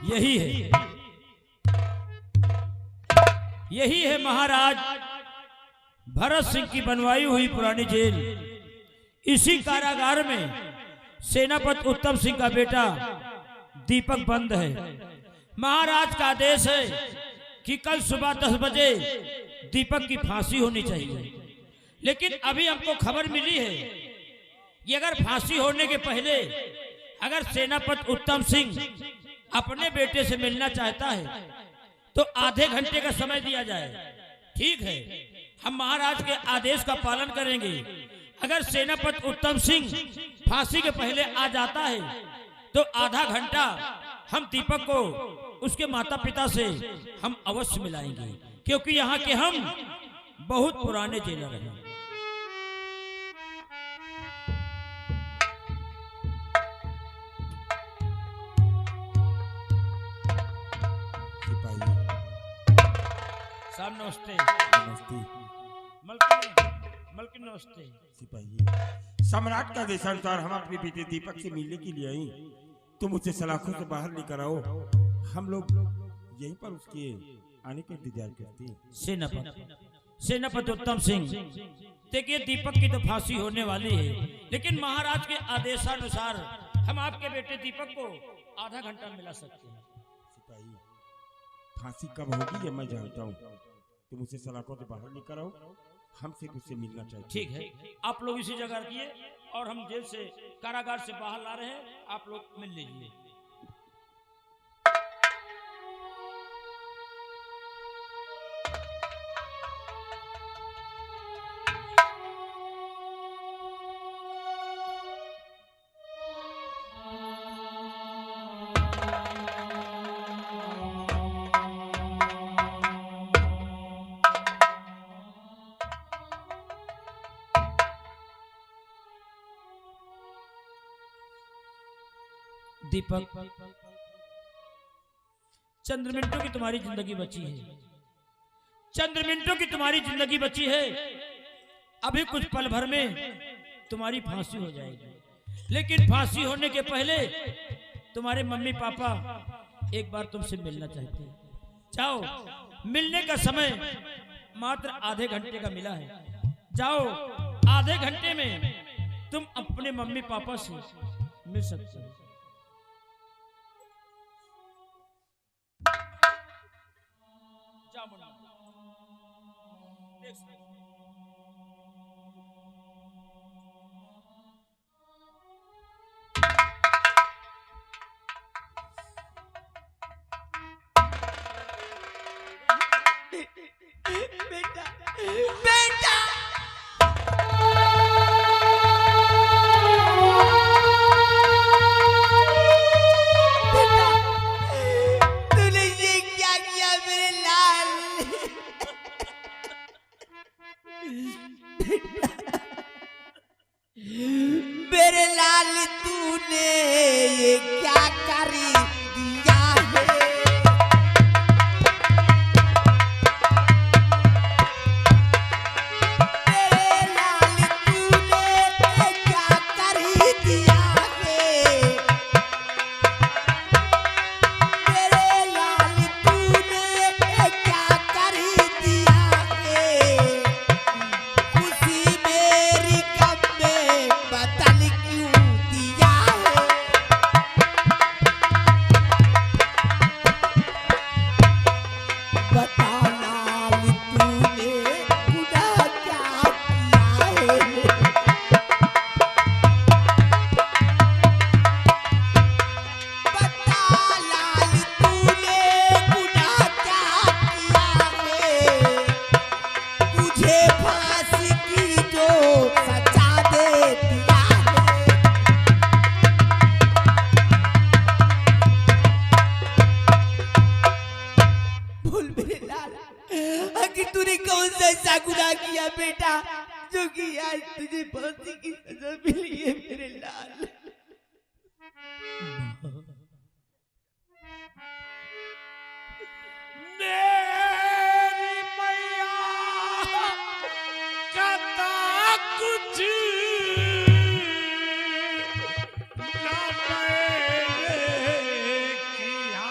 यही है, यही है महाराज भरत सिंह की बनवाई हुई पुरानी जेल। इसी कारागार में सेनापति उत्तम सिंह का बेटा दीपक बंद है। महाराज का आदेश है कि कल सुबह 10 बजे दीपक की फांसी होनी चाहिए। लेकिन अभी हमको खबर मिली है कि अगर फांसी होने के पहले अगर सेनापति उत्तम सिंह अपने बेटे से मिलना चाहता है तो आधे घंटे का समय दिया जाए। ठीक है, हम महाराज के आदेश का पालन करेंगे। अगर सेनापति उत्तम सिंह फांसी के पहले आ जाता है तो आधा घंटा हम दीपक को उसके माता पिता से हम अवश्य मिलाएंगे, क्योंकि यहाँ के हम बहुत पुराने जेलर हैं। साहब नमस्ते। नमस्ते मलकिन नमस्ते। सिपाही, सम्राट का देशानुसार हम अपने बेटे दीपक से मिलने के लिए आई। तुम उसे सलाखों से बाहर लेकर आओ, हम लोग यहीं पर उसके आने का इंतजार करते हैं। सेनापति उत्तम सिंह, देखिए दीपक की तो फांसी होने वाली है, लेकिन महाराज के आदेशानुसार हम आपके बेटे दीपक को आधा घंटा मिला सकते हैं। सिपाही, फांसी कब होगी ये मैं जानता हूँ। तुम उसे सलाखों से बाहर लेकर आओ, हम सिर्फ उससे मिलना चाहते हैं। ठीक है, आप लोग इसी जगह रखिए और हम जेल से कारागार से बाहर ला रहे हैं, आप लोग मिल लीजिए। दीपक, चंद मिनटों की तुम्हारी जिंदगी बची है, चंद मिनटों की तुम्हारी जिंदगी बची है। अभी कुछ पल भर में तुम्हारी फांसी हो जाएगी, लेकिन फांसी होने के पहले तुम्हारे मम्मी पापा एक बार तुमसे मिलना चाहते हैं। जाओ, मिलने का समय मात्र आधे घंटे का मिला है। जाओ, आधे घंटे में तुम अपने मम्मी पापा से मिल सकते हो। बेटा बेटा तूने ये क्या किया मेरे लाल? मेरे लाल तूने ये क्या कर दिया है? तूने कौन सा ऐसा गुनाह किया बेटा जो कि आज तुझे फांसी की सजा मिली है मेरे लाल? मेरी मैया कता कुछ ना मैंने किया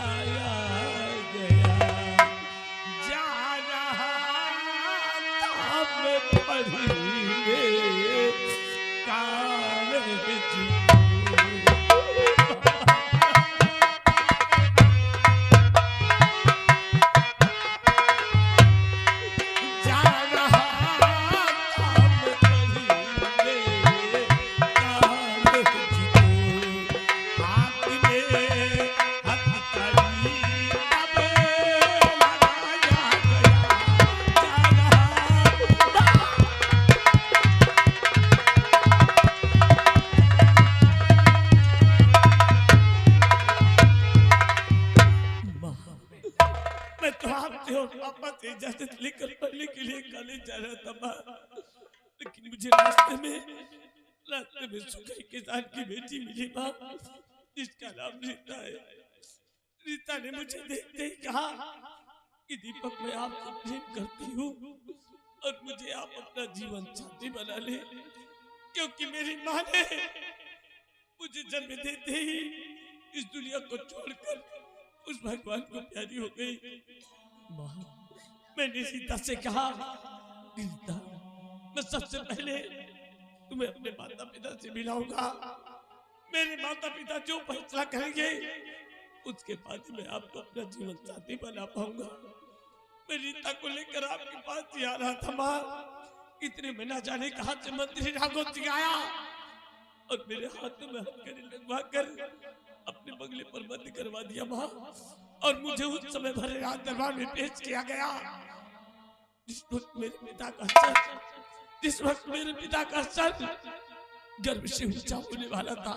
बनाया गया, जा रहा ताब पढ़ेंगे कागज को। इजाजत लेकर पढ़ने के लिए कॉलेज जा रहा था माँ, लेकिन मुझे रास्ते में सुखई किसान की बेटी मिली माँ, जिसका नाम रीता है। रीता ने मुझे देखते ही कहा कि दीपक मैं आपसे प्रेम करती हूँ और मुझे आप अपना जीवन साथी बना ले, क्योंकि मेरी माँ ने मुझे जन्म देते ही इस दुनिया को छोड़कर उस भगवान को प्यारी हो गई। माँ मैंने रीता से कहा, रीता मैं सबसे पहले तुम्हें अपने माता पिता से मिलाऊंगा, मेरे माता पिता जो फैसला करेंगे उसके बाद मैं आपको अपना जीवन साथी बना पाऊंगा। मैं रीता को लेकर आपके पास ही आ रहा था माँ, इतने में ना जाने कहा से मंत्री राघव सिंह आया और मेरे हाथों में हथकड़ी लगवा कर अपने बंगले पर बंद करवा दिया माँ, और मुझे उस समय भरे रात दरबार में पेश किया गया। जिस वक्त मेरे पिता का सर गर्व से ऊंचा होने वाला था,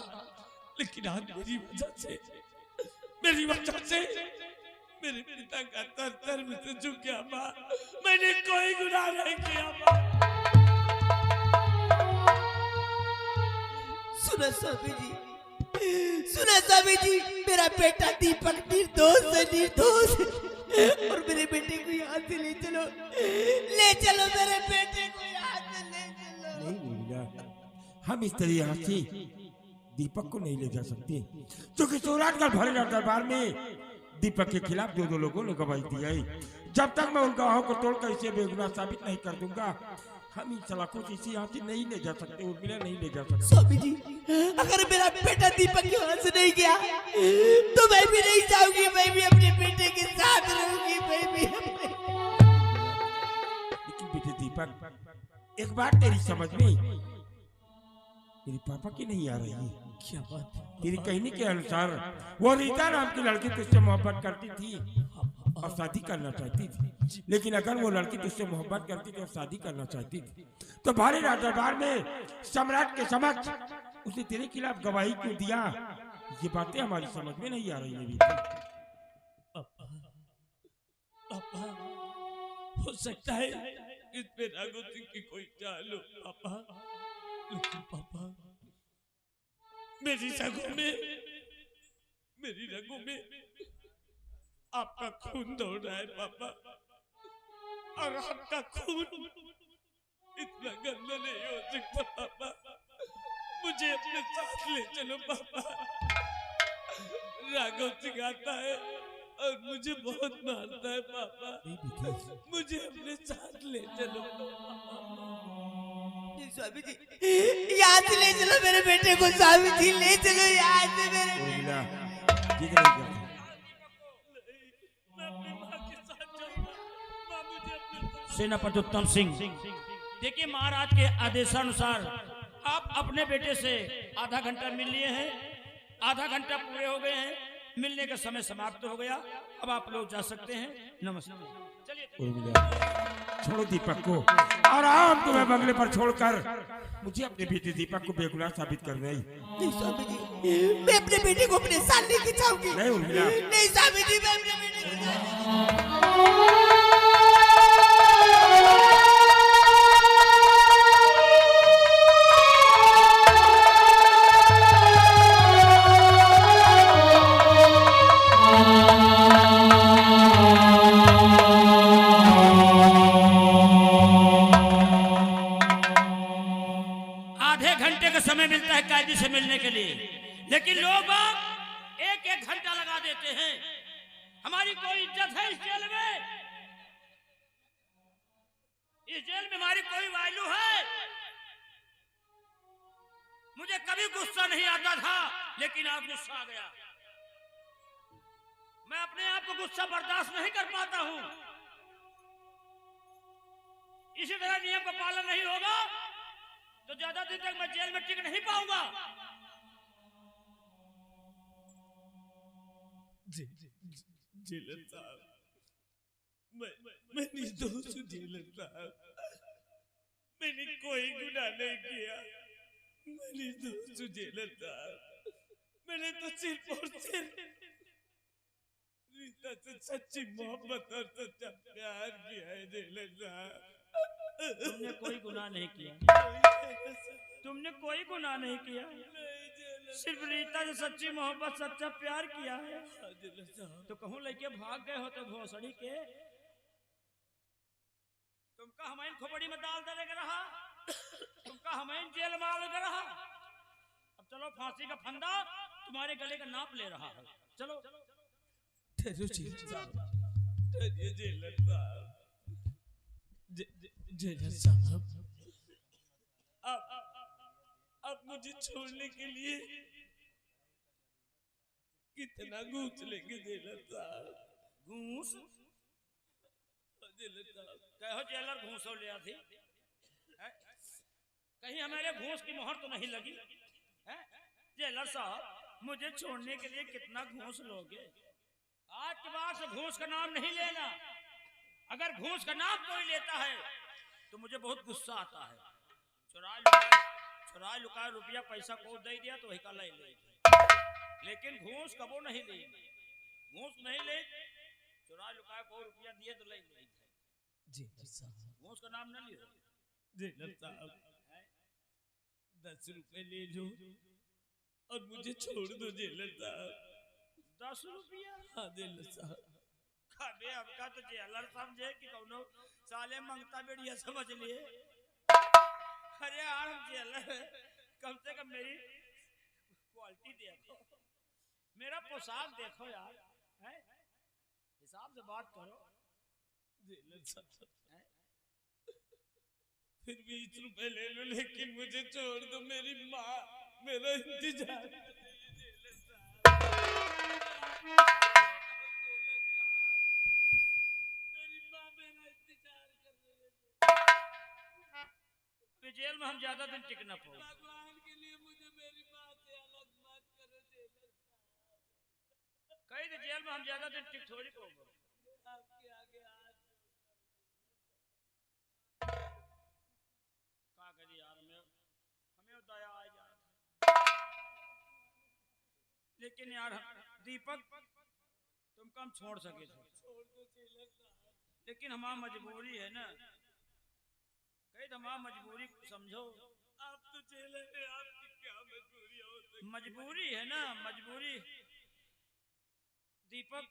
लेकिन आज मेरी वजह से मेरे पिता का सर धर्म से झुक गया माँ। मैंने कोई गुनाह नहीं किया माँ। सुना स्वामी जी, मेरा बेटा दीपक निर्दोष और मेरे बेटे को यहाँ से ले चलो मेरे बेटे को यहाँ से ले चलो। नहीं मीरा, हम इस तरह यहाँ से दीपक को नहीं ले जा सकते, क्योंकि सौराठगढ़ भरे दरबार में दीपक के खिलाफ दो लोगों ने गवाही दी है। जब तक मैं उन गवाहों को तोड़कर इसे बेगुनाह साबित नहीं कर दूंगा, हम इन सलाखों से इसे यहाँ से नहीं ले जा सकते, उर्मिला नहीं ले जा सकते। स्वामी जी, अगर मेरा बेटा दीपक यहाँ से नहीं गया तो मैं भी नहीं जाऊंगी, मैं भी अपने बेटे के साथ रहूंगी, मैं भी लेकिन बेटे दीपक, एक बात तेरी समझ में मेरे पापा की नहीं आ रही है। क्या बात है? तेरी कहने के अनुसार वो रीता नाम की लड़की तुझसे मोहब्बत करती थी और शादी करना चाहती थी, लेकिन अगर वो लड़की तुझसे मोहब्बत करती थी और शादी करना चाहती थी तो भारी दरबार में सम्राट के समक्ष उसने तेरे खिलाफ गवाही क्यों दिया? ये बातें हमारी समझ में नहीं आ रही है पापा, हो सकता है इसमें राघव सिंह की कोई चाल हो पापा, लेकिन पापा मेरी रगों में आपका खून दौड़ रहा है पापा, और आपका खून इतना गंदा नहीं हो सकता पापा। मुझे अपने साथ ले चलो पापा। राघव सिंह आता है और मुझे बहुत मारता है पापा, मुझे अपने साथ ले चलो। स्वामी जी, यहाँ से ले चलो मेरे बेटे को, स्वामी जी ले चलो यहाँ से मेरे बेटे को। सेनापति उत्तम सिंह, देखिए महाराज के आदेशानुसार आप अपने बेटे से आधा घंटा मिल लिए हैं, आधा घंटा पूरे हो गए हैं, मिलने का समय समाप्त हो गया, अब आप लोग जा सकते हैं। नमस्ते। छोड़ो दीपक को और हम तुम्हें बंगले पर छोड़कर मुझे अपने बेटे दीपक को बेगुनाह साबित कर रही। नहीं स्वामी जी, मैं अपने बेटे को अपने साथ लेके जाऊंगी। नहीं उर्मिला, नहीं स्वामी जी, मैं अपने बेटे को से मिलने के लिए, लेकिन लोग एक घंटा लगा देते हैं। हमारी कोई इज्जत है इस जेल में? इस जेल में हमारी कोई वैल्यू है? मुझे कभी गुस्सा नहीं आता था, लेकिन आज गुस्सा आ गया। मैं अपने आप को गुस्सा बर्दाश्त नहीं कर पाता हूं। इसी तरह नियम का पालन नहीं होगा तो ज्यादा दिन तक मैं जेल में टिक नहीं पाऊंगा। जेलर साहब, मैं निर्दोष हूँ जेलर साहब। मैंने कोई गुनाह नहीं किया। मैं निर्दोष हूँ जेलर साहब। मैंने तो सिर्फ और सिर्फ रीता से सच्ची मोहब्बत और सच्चा प्यार किया है जेलर साहब। तुमने कोई गुनाह नहीं किया। तुमने कोई गुनाह नहीं किया। सिर्फ रीता से सच्ची मोहब्बत सच्चा प्यार किया है। तो कहूँ लेके भाग गए हो तो भोसड़ी के तुमका हमारी खोपड़ी में डाल देने का रहा। तुमका हमारी जेल में डालने रहा। अब चलो फांसी का फंदा तुम्हारे गले का नाप ले रहा है। चलो ठहरो जेलर साहब, ठहरिए जेलर साहब। जेलर साहब, आप मुझे छोड़ने के लिए कितना घूस लेंगे जेलर साहब? घूस? जेलर साहब, कहो जेलर घूसो ले थी? कहीं हमारे घूस की मोहर तो नहीं लगी है? जेलर साहब, मुझे छोड़ने के लिए कितना घूस लोगे? आज के बाद से घूस का नाम नहीं लेना। अगर घूस का नाम कोई लेता है तो मुझे बहुत गुस्सा आता है। चुरा लुका रुपया पैसा को दे दिया तो वही का ले ले, लेकिन घूस कबो नहीं ले। घूस नहीं ले, चुरा लुका को रुपया दिए तो ले ले। जेलर साहब, घूस का नाम न लियो। जेलर साहब, 10 रुपए ले लो और मुझे छोड़ दो जेलर साहब। 10 रुपया? हाँ जेलर साहब। अबे आपका तो जेलर समझे कि कौनो साले मंगता बेड़िया समझ लिए। अरे यार जेलर, कम से कम मेरी क्वालिटी देखो, मेरा पोशाक देखो यार, है? हिसाब से बात करो। जेलर साहब, फिर 20 रुपए ले लो, लेकिन मुझे छोड़ दो। मेरी माँ मेरा इंतजार कर रही है जेलर साहब। जेल में हम ज्यादा दिन टिक न पाओ। भगवान के लिए मुझे मेरी माँ से अलग मत करो जेलर साहब। कहीं तो जेल में हम ज्यादा दिन टिक थोड़ी पाओगे। आपके आगे हाथ क्या करिए यार, हमें दया आ जाए। लेकिन यार दीपक, तुमको हम छोड़ सके थे, छोड़ दो जेलर साहब। लेकिन हमारी मजबूरी है ना। कहीं तो हमारी मजबूरी समझो। आप तो जेलर है, आपकी क्या मजबूरी हो सकती? मजबूरी है ना, मजबूरी। दीपक,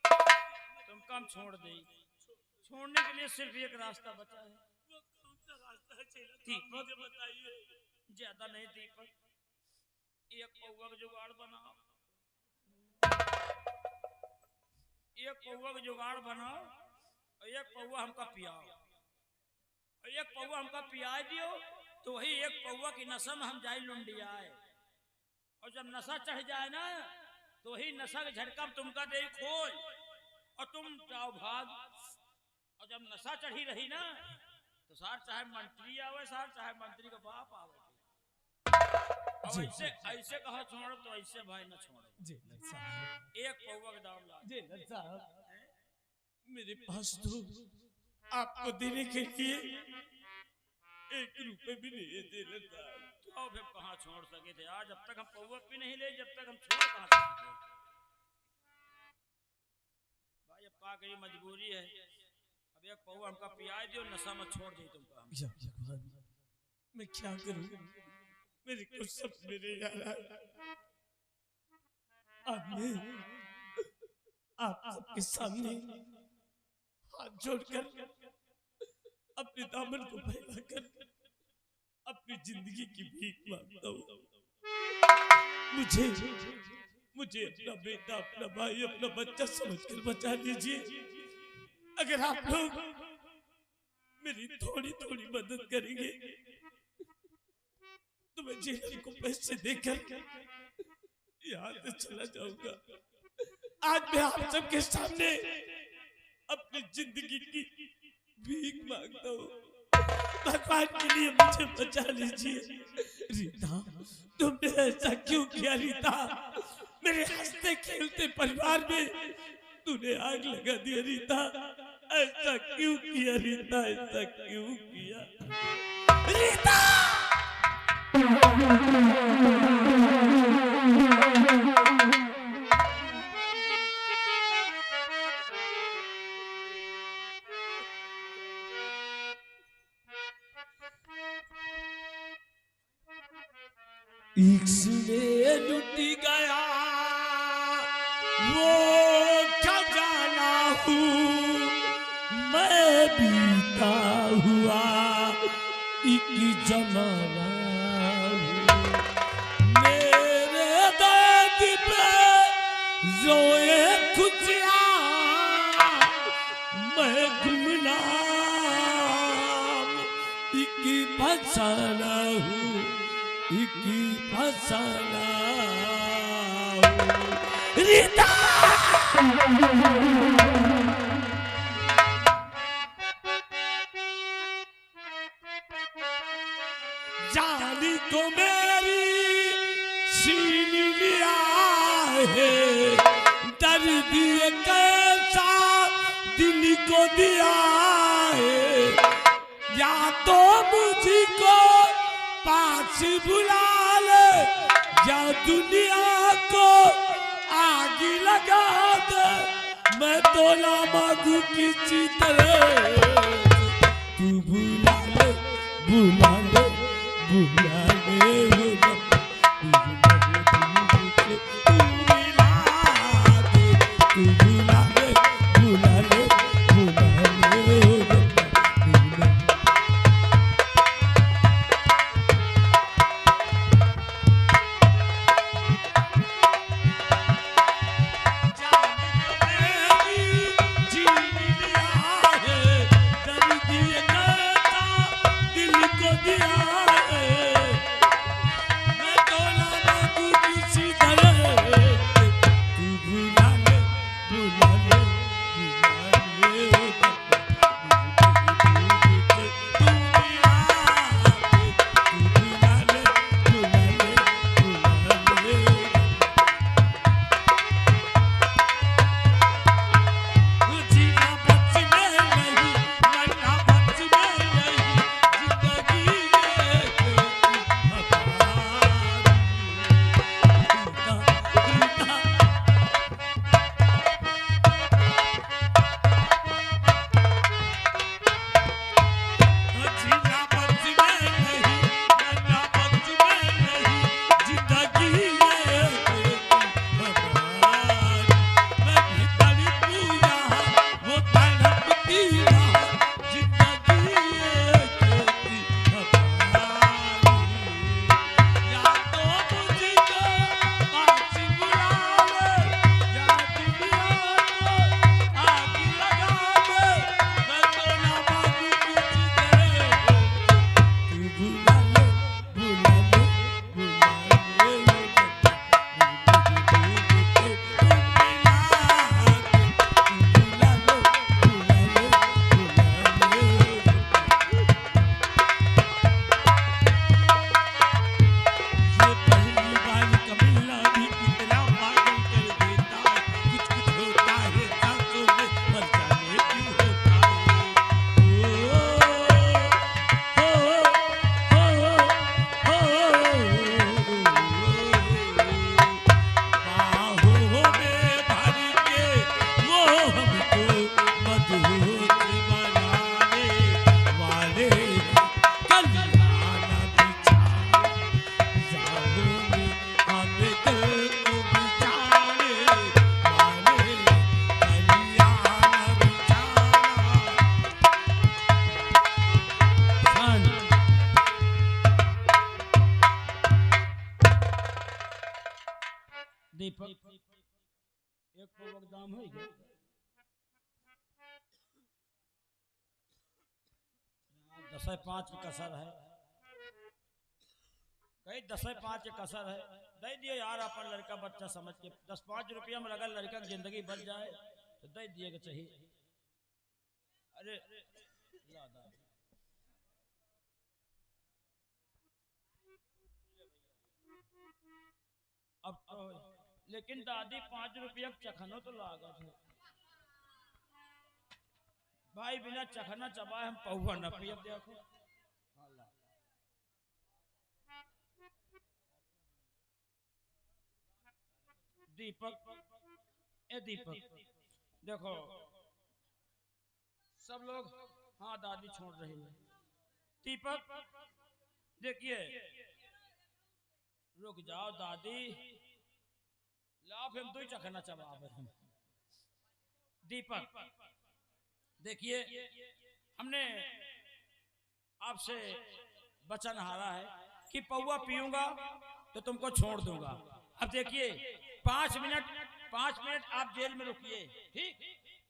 तुमको हम छोड़ दे। छोड़ने के लिए सिर्फ एक रास्ता बचा है। वो कौन सा रास्ता है जेलर साहब, दीपक, मुझे बताइए। ज्यादा नहीं दीपक, एक पौवा का जुगाड़ बनाओ। एक पौवा का जुगाड़ बनाओ और एक पौवा हमका पियाओ। और एक पौवा हमका पिया दियो तो वही एक पौवा की नशा में हम जाए लुंडियाए। और जब नशा चढ़ जाए ना तो वही नशा के झटका तुमका दे खोल और तुम जाओ भाग। और जब नशा चढ़ी रही ना तो सार चाहे मंत्री आवे, सार चाहे मंत्री का बाप आवे। और ऐसे कहा छोड़ो तो ऐसे भाई न छोड़ो। जेलर साहब, एक पौवा का दाम ला। जेलर साहब, मेरे पास तो आपको देने के लिए 1 रुपए भी नहीं है जेलर साहब। तो फिर कहाँ छोड़ सके थे? आज जब तक हम पौवा भी नहीं ले, जब तक हम छोड़ कहाँ सके थे? भाई अब का करी, मजबूरी है। अब एक पौवा हमका पिया दियो, नशा में छोड़ दे तुमका हम। या भगवान, मैं क्या करूं? मेरे कुछ सपने नहीं आ रहा। अब मैं आप सबके सामने हाथ जोड़कर अपने दामन को फैलाकर अपनी जिंदगी की भीख मांगता हूँ। मुझे अपना बेटा, अपना भाई, अपना बच्चा समझकर बचा लीजिए। अगर आप लोग मेरी थोड़ी थोड़ी मदद करेंगे तो मैं जेलर को पैसे देकर यहाँ से चला जाऊंगा। आज मैं आप सबके सामने अपनी जिंदगी की भीख मांगता हूँ, भगवान के लिए मुझे बचा लीजिए। रीता, तुमने ऐसा क्यों किया? रीता, मेरे हंसते खेलते परिवार में तूने आग लगा दिया। रीता, ऐसा क्यों किया? रीता, ऐसा क्यों किया? रीता! इसने लुट गया वो खजाना हूँ मैं, बीता हुआ एक जमाना हूँ। मेरे दर्द पे रोए खुशियाँ, मैं गुमनाम एक फसाना हूँ, एक फसाना हूँ। रीता! जानी तो मेरी छीन लिया है, दर्द ये कैसा दिल को दिया है। या तो मुझको पास बुला ले, या दुनिया को आग लगा दे, मैं तो ना मांगू किसी तरह। तू बुला ले, बुला ले, बुला ले, तू मिला दे, तू बुला ले, बुला ले, बुला ले। 10.5 की कसर है, कहीं 10.5 की कसर है, दे दिए यार अपन लड़का बच्चा समझ के। 10-5 रुपया में अगर लड़का की जिंदगी बच जाए तो दे दिए चाहिए। अरे अब तो लेकिन दादी 5 रुपया चखनो तो लागत है भाई, बिना चखना चबाए हम पहुआ न पिए। देखो दीपक, ए दीपक देखो सब लोग, हाँ दादी छोड़ रही है। दीपक देखिए, रुक जाओ दादी, लाभ हम दो चखना चबावे हम। दीपक देखिए, हमने आपसे वचन हारा है कि पौवा पीऊंगा तो तुमको छोड़ दूंगा। अब देखिए 5 मिनट आप जेल में रुकिए, ठीक?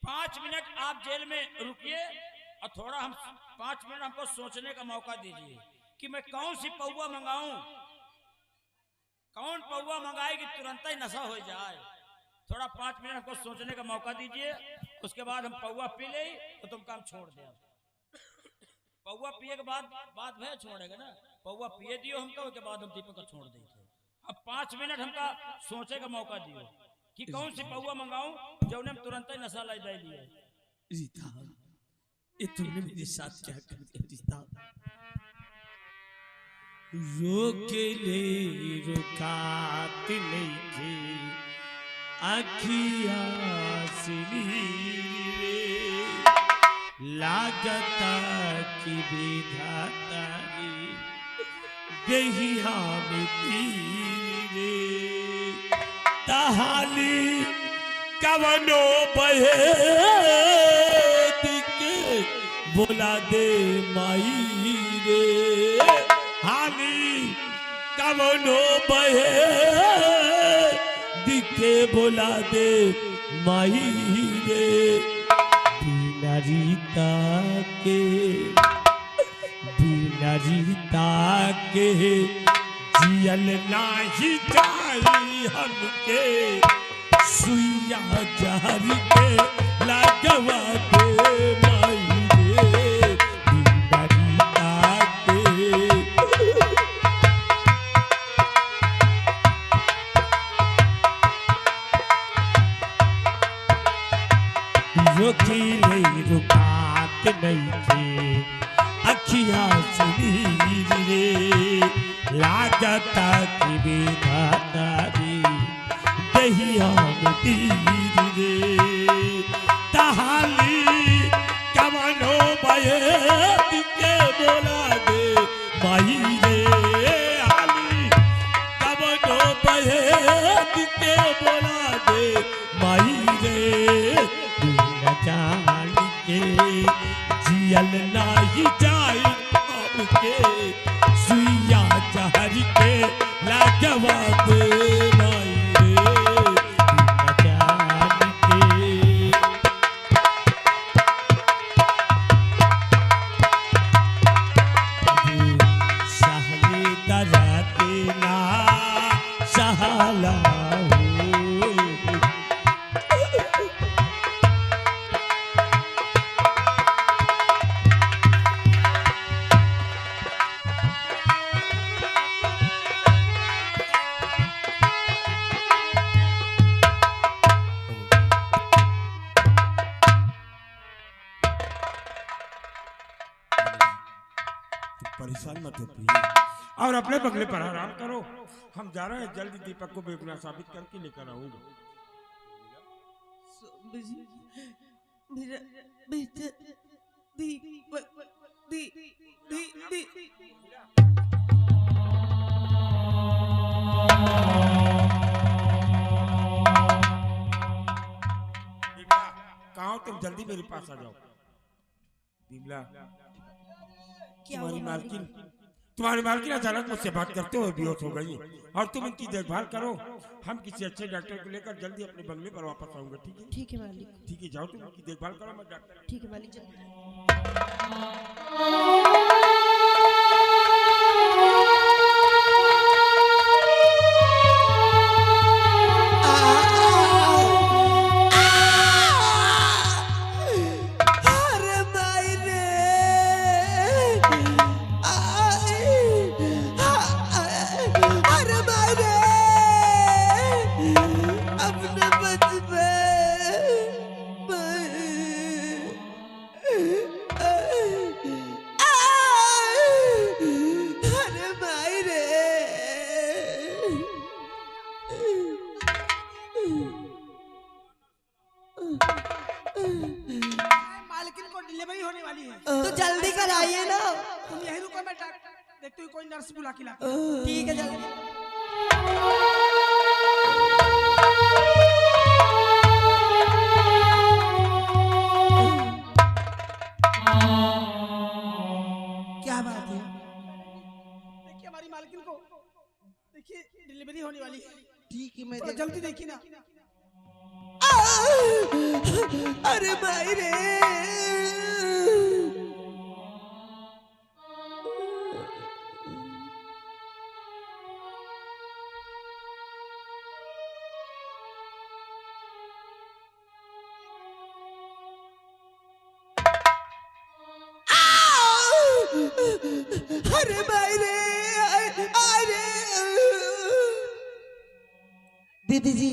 5 मिनट आप जेल में रुकिए और थोड़ा हम 5 मिनट हमको सोचने का मौका दीजिए कि मैं कौन सी पौवा मंगाऊं, कौन पौवा मंगाए कि तुरंत ही नशा हो जाए। थोड़ा 5 मिनट हमको सोचने का मौका दीजिए, उसके बाद हम पौवा पी ले तो तुमको हम छोड़ दे। पौवा पिए के बाद बात भय छोड़ेगा ना, पौवा पिए दियो हमको, उसके बाद हम दीपक को छोड़ देंगे। अब 5 मिनट हमका सोचे का मौका दियो कि कौन सी पौवा मंगाऊं जो उन्हें तुरंत ही नशा ला दे दिए। रीता, ये तुमने मेरे साथ क्या कर दिया रीता? रोके ले रुकात नहीं थी अखिया से रे, लागता की विधाता देहिया में तीरे, तहाली कवनो बहे दिखे बोला दे माई रे, हाली कवनो बहे दिखे बोला दे माई रे, बिना रीता के जियल नाही जाई हमके, सुइया जारी के लागवा दे माई रे, बिना रीता के। रोकी नहीं रुकात नहीं थी अखिया से रे, लागता की विधाता रे दहिया में तीर रे, तहाली कवनो बयत के बोला दे माई रे, हाली कवनो बयत के बोला दे माई रे, बिना जान के जियल नाही जाई आपके, सुइया जहर के लागवा दे माई रे, बिना जान के। सहले दराते ना सहाला परेशान मत हो प्लीज, और अपने बंगले पर आराम करो। हम जा रहे हैं, जल्दी दीपक को बेगुनाह साबित करके लेकर आऊंगा। मेरा बेटा दीपक कहाँ हो तुम? जल्दी मेरे पास आ जाओ। बिमला, तुम्हारी मालकिन अचानक मुझसे बात करते हुए बेहोश हो गई और तुम इनकी देखभाल करो। हम किसी अच्छे डॉक्टर को लेकर जल्दी अपने बंगले पर वापस आऊंगा, ठीक है? ठीक है मालिक। ठीक है, जाओ तुम इनकी देखभाल करो, मैं डॉक्टर। ठीक है मालिक। तो जल्दी कराइए ना। तुम यही रुको, मैं देखती हूँ कोई नर्स बुला के ला। ठीक है जल्दी। क्या बात है? देखिए हमारी मालकिन को, देखिए डिलीवरी होने वाली है। ठीक है मैं थोड़ा जल्दी देखिए ना। अरे भाई रे, अरे भाई रे, अरे दीदी जी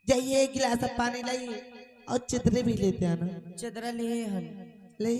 जाइए एक गिलास अब पानी लाइए और चितरे भी लेते आना। चितरा ले हम ले।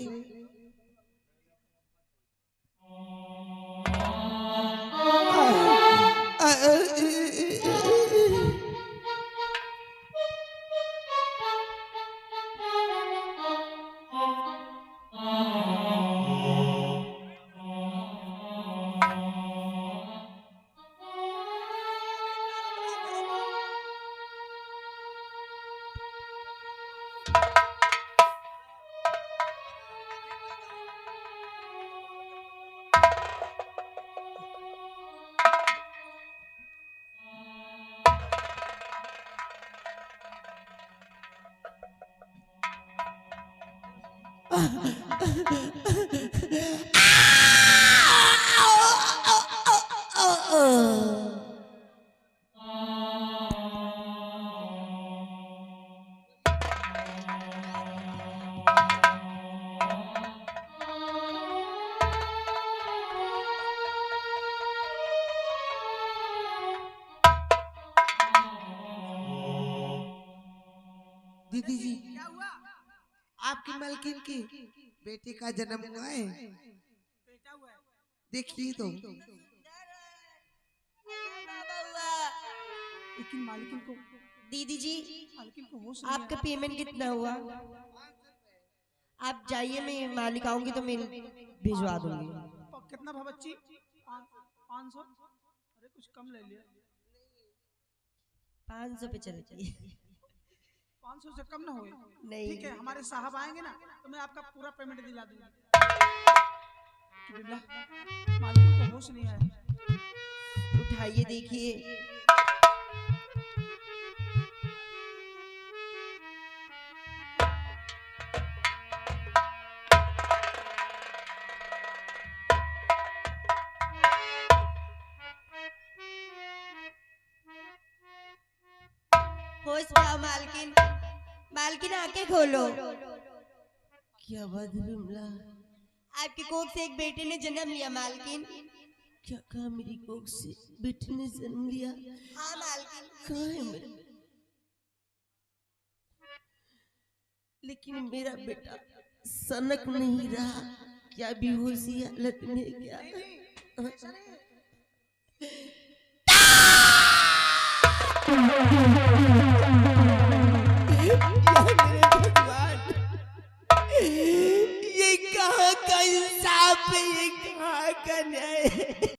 दीदी जी क्या हुआ? आपकी मालकिन की बेटे का जन्म हुआ है, बेटा हुआ है? देखिए तो। लेकिन मालकिन को, दीदी जी मालकिन को होश नहीं आपका पेमेंट कितना हुआ? आप जाइए, मैं मालिक आऊंगी तो मैं भिजवा दूंगी। कितना भा बच्ची? 500? अरे कुछ कम ले लिया। 500 पे चलिए। 500 से कम ना होए? नहीं। ठीक है, हमारे साहब आएंगे ना तो मैं आपका पूरा पेमेंट दिला दूंगा। मालकिन को होश नहीं आया। उठाइए देखिए। होश पाओ मालकिन, मालकिन आंखें खोलो। क्या बात है बिमला? आपकी कोख से एक बेटे ने जन्म लिया मालकिन। क्या कहा? मेरी कोख से बेटे ने जन्म लिया? हाँ मालकिन। कहाँ है मेरा? लेकिन मेरा बेटा सनक नहीं रहा। क्या बेहोशी हालत में है क्या? ये कहाँ का इंसाफ है, ये कहाँ का न्याय है?